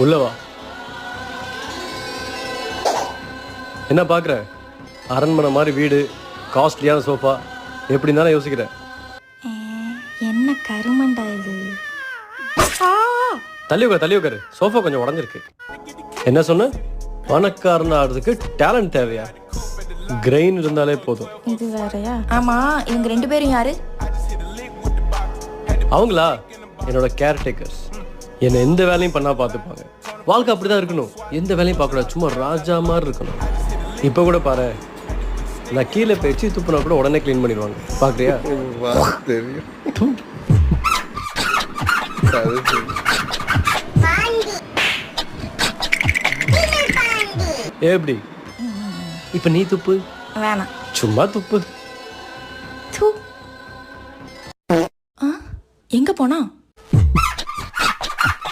உள்ளவா. என்ன பார்க்குற? அரண்மனை மாதிரி வீடு, காஸ்ட்லியான சோஃபா, எப்படி இருந்தாலும் யோசிக்கிறேன். என்ன கருமண்டா இது? தள்ளி உட்காரு. சோஃபா கொஞ்சம் உடஞ்சிருக்கு. என்ன சொன்ன? பணக்காரன் ஆடுறதுக்கு டேலண்ட் தேவையா? கிரெயின் இருந்தாலே போதும். இது வேறயா? ஆமா, இவங்க 2 பேரும் யாரு? அவங்களா என்னோட கேர்டேக்கர்ஸ். என்னை எந்த வேலையும் பண்ணா பார்த்துப்பாங்க. வாழ்க்கை அப்படிதான் இருக்கணும். எந்த வேலையும் பார்க்கக்கூடாது. சும்மா ராஜா மாதிரி இருக்கணும். இப்போ கூட பாரு, நான் கீழே பேச்சு துப்புனா கூட உடனே க்ளீன் பண்ணிடுவாங்க. பார்க்குறியா? தெரியும். எப்படி? இப்போ நீ துப்பு. வேணாம். சும்மா துப்பு. எங்க போனா?